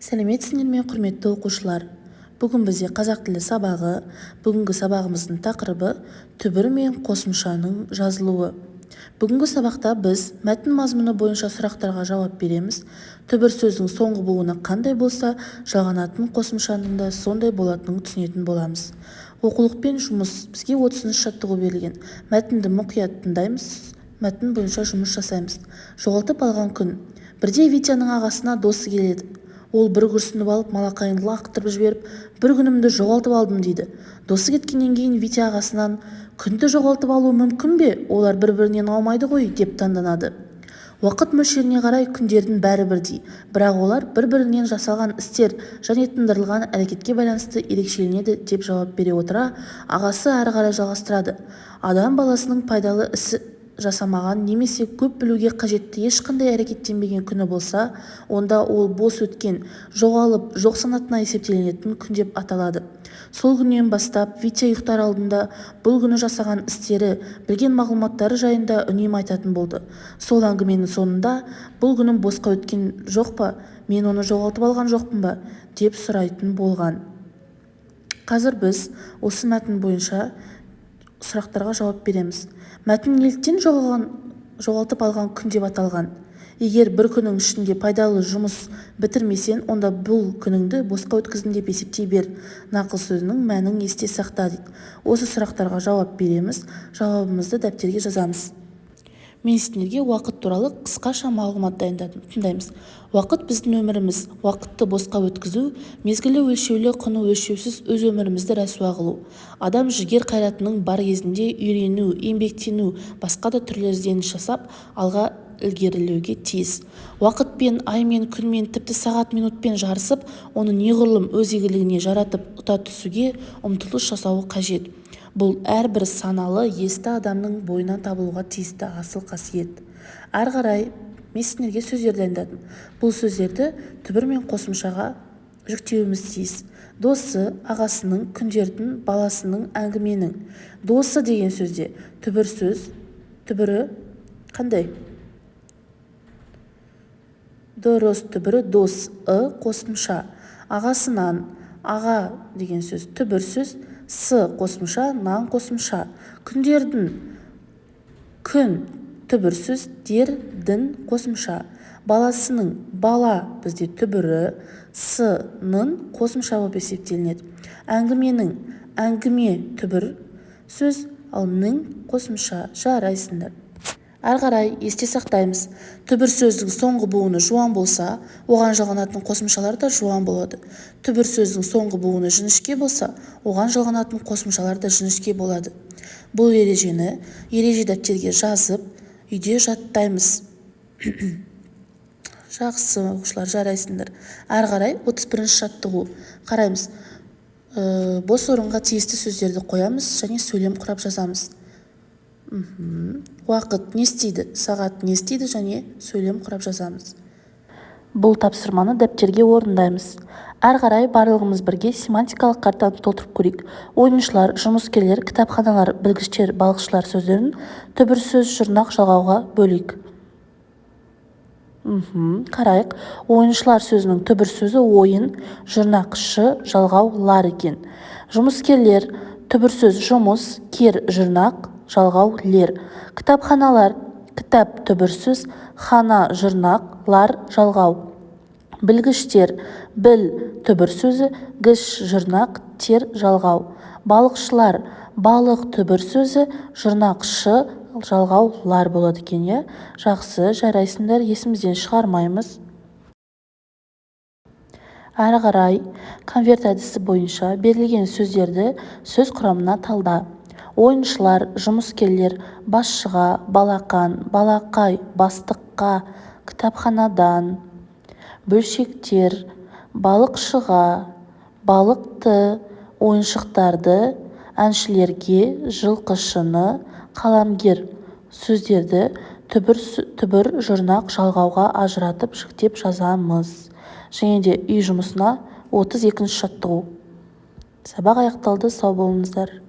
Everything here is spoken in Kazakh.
Сәлеметсіңдер ме, құрметті оқушылар? Бүгін бізде қазақ тілі сабағы. Бүгінгі сабағымыздың тақырыбы түбір мен қосымшаның жазылуы. Бүгінгі сабақта біз мәтін мазмұны бойынша сұрақтарға жауап береміз. Түбір сөздің соңғы буыны қандай болса, жалғанатын қосымшаның да сондай болатынын түсінетін боламыз. Оқулықпен жұмыс. Бізге 30 жаттығу берілген. Мәтінді мұқият тыңдаймыз, мәтін бойынша жұмыс жасаймыз. Жоғалтып алған күн. Бірде Витяның ағасына досы келеді. Ол бір күрсініп алып малақайын лақтырып жіберіп, бір күнімді жоғалтып алдым дейді. Досы кеткеннен кейін Витя ағасынан, күнді жоғалтып алу мүмкін бе? Олар бір-бірінен аумайды ғой, деп таңданады. Уақыт мөлшеріне қарай күндердің бәрі бірдей, бірақ олар бір-бірінен жасалған істер және тындырылған әрекетке байланысты ерекшеленеді деп жауап бере отыра, ағасы әрі қарай жалғастырады. Адам баласының пайдалы ісі жасамаған немесе көп білуге қажетті ешқандай әрекеттенбеген күні болса, онда ол бос өткен, жоғалып, жоқ санатына есептелінетін күн деп аталады. Сол күннен бастап Витя ұйықтар алдында бұл күні жасаған істері, білген мағлұматтары жайында үнемі айтатын болды. Сол әңгіменің соңында бұл күнім босқа өткен жоқ па, мен оны жоғалтып алған жоқпын ба, деп сұрайтын болған. Қазір біз осы мәтін бойынша сұрақтарға жауап береміз. Мәтін неліктен жоғалтып алған күн деп аталған? Егер бір күннің ішінде пайдалы жұмыс бітірмесең, онда бұл күніңді босқа өткіздің деп есептей бер. Нақыл сөзінің мәнін есте сақта дейді. Осы сұрақтарға жауап береміз. Жауабымызды дәптерге жазамыз. Мен сіздерге уақыт туралы қысқаша мағлұмат дайындадым. Тыңдаймыз. Уақыт біздің өміріміз. Уақытты босқа өткізу, мезгілі өлшеулі, құны өлшеусіз өз өмірімізді рәсуа қылу. Адам жігер қайратының бар кезінде үйрену, еңбектену, басқа да түрлі ізденіс жасап, алға ілгерілеуге тиіс. Уақытпен, аймен, күнмен, тіпті сағат, минутпен жарысып, оны неғұрлым өз игілігіне жаратып ұта түсуге ұмтылыс жасауы қажет. Бұл әрбір саналы, есті адамның бойынан табылуға тиісті асыл қасиет. Әрі қарай мен сіздерге сөздер дайындадым. Бұл сөздерді түбір мен қосымшаға жүктеуіміз тиіс. Досы, ағасының, күндердің, баласының, әңгіменің. Досы деген сөзде түбір сөз, түбірі қандай? Дұрыс, түбірі дос, қосымша. Ағасынан, аға деген сөз түбір сөз, қосымша, нан қосымша. Күндердің, күн түбір сөз, дердің қосымша. Баласының, бала бізде түбірі, ның қосымша болып есептелінеді. Әңгіменің, әңгіме түбір сөз, ал ның қосымша. Жарайсыңдар. Әрі қарай есте сақтаймыз. Түбір сөздің соңғы буыны жуан болса, оған жалғанатын қосымшалар да жуан болады. Түбір сөздің соңғы буыны жіңішке болса, оған жалғанатын қосымшалар да жіңішке болады. Бұл ережені ереже дәптерге жазып, үйде жаттаймыз. Жақсы, оқушылар, жарайсыңдар. Әрі қарай 31 жаттығу қараймыз. Бос орынға тиісті сөздерді қоямыз және сөйлем құрап жазамыз. Уақыт не істейді, сағат не істейді және сөйлем құрап жазамыз. Бұл тапсырманы дәптерге орындаймыз. Әрі қарай барлығымыз бірге семантикалық картаны толтырып көрейік. Ойыншылар, жұмыскерлер, кітапханалар, білгіштер, балықшылар сөздерін түбір сөз, жұрнақ, жалғауға бөлейік. Қарайық. Ойыншылар сөзінің түбір сөзі ойын, жұрнақ, жалғау, лар екен. Жұмыскерлер түбір сөз жұмыс, кер, жұрнақ, жалғау, лер. Кітапханалар, кітап түбір сөз, хана, жұрнақ, лар, жалғау. Білгіштер, біл түбір сөзі, гіш, жұрнақ, тер, жалғау. Балықшылар, балық түбір сөзі, жұрнақ, жалғау, лар болады екен. Жақсы, жарайсыңдар, есімізден шығармаймыз. Әрі қарай конверт әдісі бойынша берілген сөздерді сөз құрамына талда. Ойыншылар, жұмыскерлер, басшыға, балақан, балақай, бастыққа, кітапханадан. Бөлшектер, балықшыға, балықты, ойыншықтарды, әншілерге, жылқышыны, қаламгер. Сөздерді түбір, жұрнақ, жалғауға ажыратып жіктеп жазамыз. Және де үй жұмысына 32 жаттығу. Сабақ аяқталды, сау болыңыздар.